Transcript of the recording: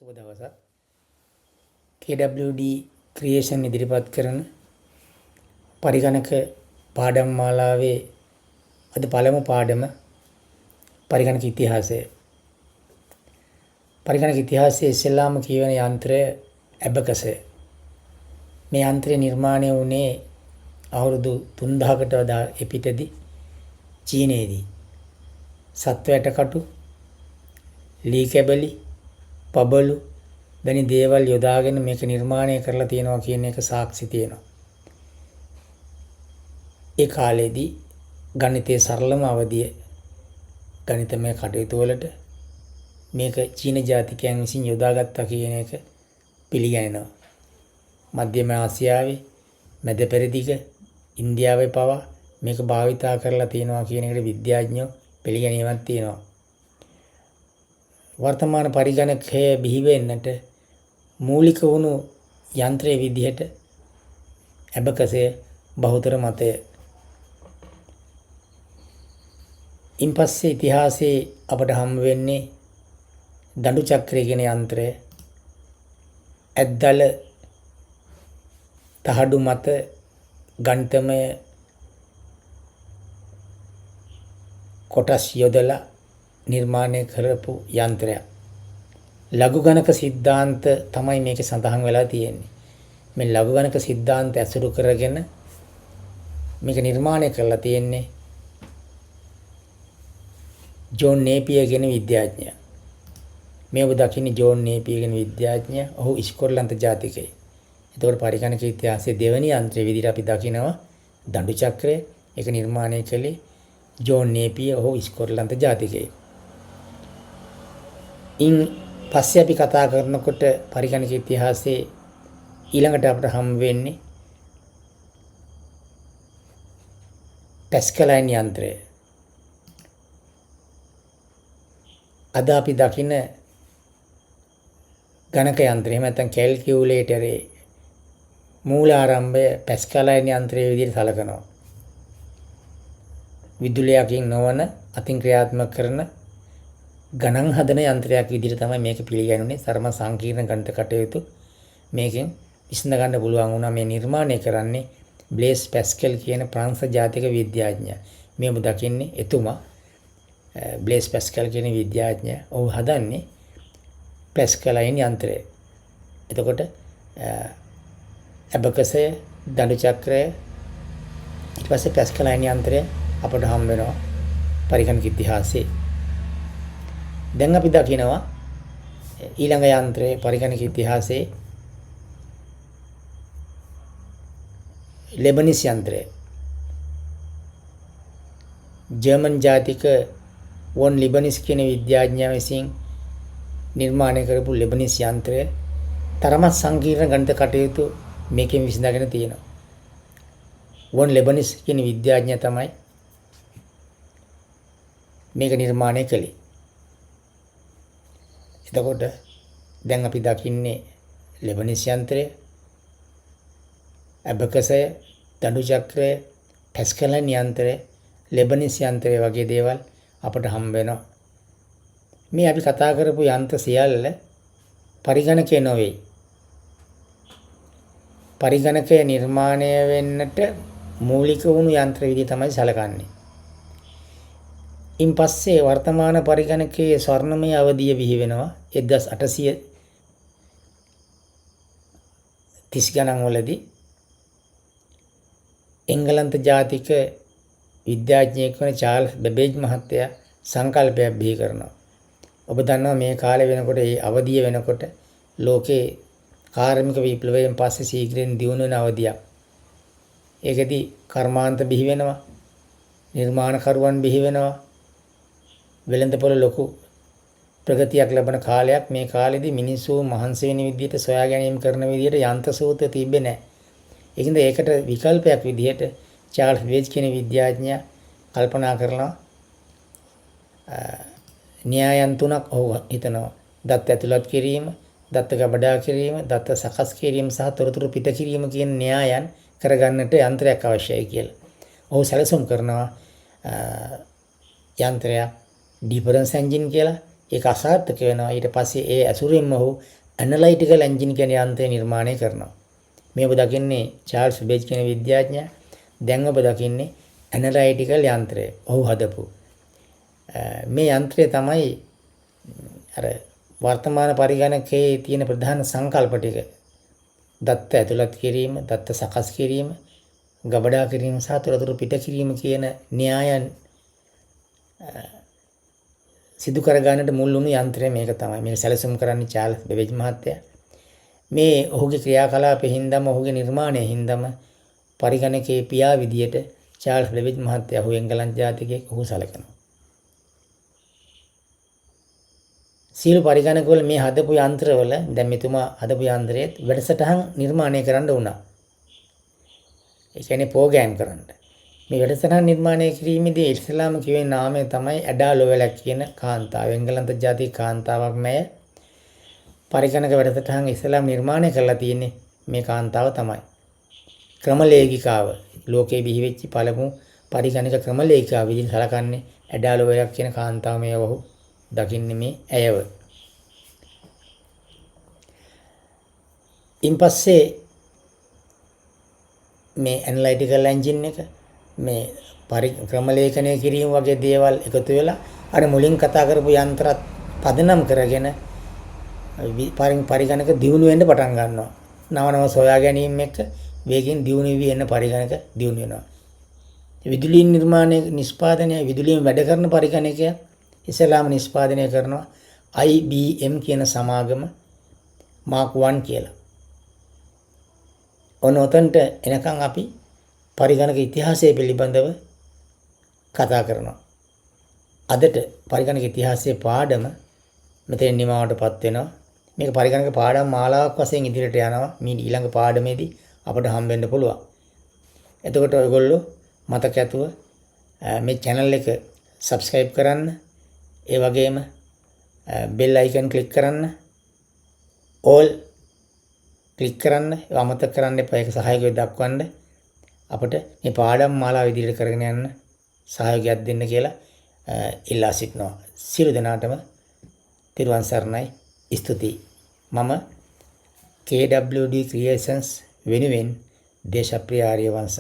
සුබ දවසක්. KWD creation ඉදිරිපත් කරන පරිගණක පාඩම් මාලාවේ අද පළමු පාඩම පරිගණක ඉතිහාසය. පරිගණක ඉතිහාසයේ ඉස්සෙල්ලාම කියවන යන්ත්‍රය ඇබකසය. මේ යන්ත්‍රය නිර්මාණය වුණේ අවුරුදු 3000කට වඩා එපිටදී චීනයේදී. සත්ව ඇටකටු, ලී කැබලි, පබලු වැනි දේවල් යොදාගෙන මේක නිර්මාණය කරලා තියෙනවා කියන එක සාක්ෂි තියෙනවා. ඒ කාලේදී ගණිතයේ සරලම අවධිය ගණිතමය කටයුතු වලට මේක චීන ජාතිකයන් විසින් යොදාගත්තා කියන එක පිළිගැනෙනවා. මධ්‍යම ආසියාවේ, මැද පෙරදිග, ඉන්දියාවේ පවා මේක භාවිතා කරලා තියෙනවා කියන එකට විද්‍යාඥයෝ පිළිගැනීමක් තියෙනවා. වර්තමාන පරිගණකය බිහි වෙන්නට මූලික වුණු යන්ත්‍රයේ විදිහට ඇබකසය බහුතර මතය. ඉන්පස්සේ ඉතිහාසයේ අපට හම් වෙන්නේ දඬු චක්‍රය කියන යන්ත්‍රය. ඇද්දල තහඩු මත ගණිතමය කොටස් යොදලා නිර්මාණය කරපු යන්ත්‍රයක්. ලඝු ගණක සිද්ධාන්ත තමයි මේකේ සඳහන් වෙලා තියෙන්නේ. මේ ලඝු ගණක සිද්ධාන්ත ඇසුරු කරගෙන මේක නිර්මාණය කරලා තියෙන්නේ ජෝන් නේපියර් කියන විද්‍යාඥයා. මේ ඔබ දකින්නේ ජෝන් නේපියර් කියන විද්‍යාඥයා. ඔහු ස්කොට්ලන්ත ජාතිකයෙක්. එතකොට පරිගණක ඉතිහාසයේ දෙවැනි යන්ත්‍රය විදිහට අපි දකිනවා දඬු චක්‍රය. ඒක නිර්මාණය කළේ ජෝන් නේපියර්. ඔහු ස්කොට්ලන්ත ජාතිකයෙක්. ඉන් පස්සේ අපි කතා කරනකොට පරිගණක ඉතිහාසයේ ඊළඟට අපට හම් වෙන්නේ පැස්කලයින් යන්ත්‍රය. අද අපි දකින ගණක යන්ත්‍රය එහෙම නැත්නම් කැල්කියුලේටරේ මූල ආරම්භය පැස්කලයින් යන්ත්‍රයේ විදිහට සැලකනවා. විදුලියකින් නොවන අතින් ක්‍රියාත්මක කරන ගණන් හදන යන්ත්‍රයක් විදිහට තමයි මේක පිළිගන්නේ. සර්ම සංකීර්ණ ගණිත කටයුතු මේකෙන් විසඳ ගන්න පුළුවන් වුණා. මේ නිර්මාණය කරන්නේ බ්ලේස් පැස්කල් කියන ප්‍රංශ ජාතික විද්‍යාඥයා. මේ ඔබ දකින්නේ එතුමා බ්ලේස් පැස්කල් කියන විද්‍යාඥයා. ඔහු හදන්නේ පැස්කලයින් යන්ත්‍රය. එතකොට ඇබකසය, දඬු චක්‍රය, ඊට පස්සේ පැස්කලයින් යන්ත්‍රය අපට හම් වෙනවා පරිගණක ඉතිහාසයේ. දැන් අපි දකිනවා ඊළඟ යන්ත්‍රයේ පරිගණක ඉතිහාසයේ ලෙබනිස් යන්ත්‍රය. ජර්මන් ජාතික වොන් ලිබනිස් කියන විද්‍යාඥයා විසින් නිර්මාණය කරපු ලෙබනිස් යන්ත්‍රය තරමත් සංකීර්ණ ගණිත කටයුතු මේකෙන් විසඳගෙන තියෙනවා. වොන් ලිබනිස් කියන විද්‍යාඥයා තමයි මේක නිර්මාණය කළේ. එතකොට දැන් අපි දකින්නේ ලෙබනිස් යන්ත්‍රය, ඇබකසය, දඬු චක්‍රය, පැස්කලයින් යන්ත්‍රය, ලෙබනිස් යන්ත්‍රය වගේ දේවල් අපට හම්බ වෙනවා. මේ අපි කතා කරපු යන්ත්‍ර සියල්ල පරිගණකය නොවේ. පරිගණකය නිර්මාණය වෙන්නට මූලික වුණු යන්ත්‍ර විදිහ තමයි සැලකන්නේ. ඉන් පස්සේ වර්තමාන පරිගණකයේ ස්වර්ණමය අවධිය බිහි වෙනවා 1830 ගණන් වලදී. එංගලන්ත ජාතික විද්‍යාඥයෙක් වන චාල්ස් බෙබේජ් මහත්තයා සංකල්පයක් බිහි කරනවා. ඔබ දන්නවා මේ කාලේ වෙනකොට මේ අවධිය වෙනකොට ලෝකේ කාර්මික විප්ලවයෙන් පස්සේ ශීඝ්‍රයෙන් දියුණු වෙන අවධියක්. ඒකෙදි කර්මාන්ත බිහි වෙනවා, නිර්මාණකරුවන් බිහි වෙනවා, වෙළඳපොළ ලොකු ප්‍රගතියක් ලැබෙන කාලයක්. මේ කාලෙදී මිනිස්සු මහන්සි වෙන විදිහට සොයා ගැනීම කරන විදිහට යන්ත්‍ර සූත්‍ර තිබ්බේ නැහැ. ඒකින්ද ඒකට විකල්පයක් විදිහට චාල්ස් බේජ් කියන විද්‍යාඥයා කල්පනා කරනවා න්‍යායන් තුනක් ඔහු හිතනවා. දත්ත ඇතුළත් කිරීම, දත්ත ගබඩා කිරීම, දත්ත සකස් කිරීම සහ තොරතුරු පිට කිරීම කියන න්‍යායන් කරගන්නට යන්ත්‍රයක් අවශ්‍යයි කියලා. ඔහු සැලසුම් කරනවා යන්ත්‍රයක් ඩිෆරන්ස් එන්ජින් කියලා. ඒක අසාර්ථක වෙනවා. ඊට පස්සේ ඒ ඇසුරින්ම ඔහු ඇනලයිටිකල් එන්ජින් කියන යන්ත්‍රය නිර්මාණය කරනවා. මේ ඔබ දකින්නේ චාල්ස් බේජ් කියන විද්‍යාඥයා. දැන් ඔබ දකින්නේ ඇනලයිටිකල් යන්ත්‍රය. ඔහු හදපු. මේ යන්ත්‍රය තමයි අර වර්තමාන පරිගණකයේ තියෙන ප්‍රධාන සංකල්ප ටික. දත්ත ඇතුළත් කිරීම, දත්ත සකස් කිරීම, ගබඩා කිරීම සහ තොරතුරු පිට කිරීම කියන න්‍යායන් සිදු කර ගන්නට මුල් වුණු යන්ත්‍රය මේක තමයි. මේක සැලසුම් කරන්නේ චාල්ස් බේබේජ් මහත්තයා. මේ ඔහුගේ ක්‍රියාකලාපෙ හින්දාම ඔහුගේ නිර්මාණය හින්දාම පරිගණකයේ පියා විදියට චාල්ස් බේබේජ් මහත්තයා ඔහු එංගලන්ත ජාතිකයෙක් ඔහු සැලකනවා. සියලු පරිගණකවල මේ හදපු යන්ත්‍රවල දැන් මෙතුමා හදපු යන්ත්‍රයේත් වැඩසටහන් නිර්මාණය කරන්න වුණා. ඒ කියන්නේ ප්‍රෝග්‍රෑම් කරන්න. මේ වැඩසටහන් නිර්මාණය කිරීමේදී ඉස්ලාම කියවේ නාමය තමයි ඇඩා ලොවෙලක් කියන කාන්තාව. එංගලන්ත ජාතික කාන්තාවක් නෑ. පරිගණක වැඩසටහන් ඉස්ලාම නිර්මාණය කරලා තියෙන්නේ මේ කාන්තාව තමයි. ක්‍රමලේඛිකාව ලෝකේ බිහි වෙච්ච පළමු පරිගණක ක්‍රමලේඛිකාව විදිහට සලකන්නේ ඇඩා ලොවෙලක් කියන කාන්තාව මේ වහු දකින්නේ මේ ඇයව. ඉන්පස්සේ මේ ඇනලයිටිකල් එන්ජින් එක මේ ක්‍රමලේඛනය කිරීම වගේ දේවල් එකතු වෙලා අර මුලින් කතා කරපු යන්ත්‍රات පදනම් කරගෙන පරිගණක දියුණු වෙන්න පටන් ගන්නවා. නව නව සොයා ගැනීම එක්ක වේගින් දියුණු වී එන පරිගණක දියුණු වෙනවා. විදුලි නිර්මාණය නිෂ්පාදනය විදුලියෙන් වැඩ කරන පරිගණකය ඉස්ලාම නිෂ්පාදනය කරනවා IBM කියන සමාගම Mark 1 කියලා. ඔනොතන්ට එනකන් අපි පරිගණක ඉතිහාසය පිළිබඳව කතා කරනවා. අදට පරිගණක ඉතිහාසයේ පාඩම මෙතෙන් නිමාවටපත් වෙනවා. මේක පරිගණක පාඩම් මාලාවක් වශයෙන් ඉදිරියට යනවා. මේ ඊළඟ පාඩමේදී අපට හම්බෙන්න පුළුවන්. එතකොට ඔයගොල්ලෝ මතක ඇතුව මේ channel එක subscribe කරන්න. ඒ වගේම bell icon click කරන්න. all click කරන්න. ඒක අමතක කරන්න එපා. ඒක සහායකව දක්වන්න. අපිට මේ පාඩම් මාලාව ඉදිරියට කරගෙන යන්න සහයෝගයක් දෙන්න කියලා ඉල්ලා සිටිනවා. සියලු දෙනාටම තිරුවන් සරණයි. ස්තුතියි. මම KWD Creations වෙනුවෙන් දේශප්‍රිය ආර්යවංශ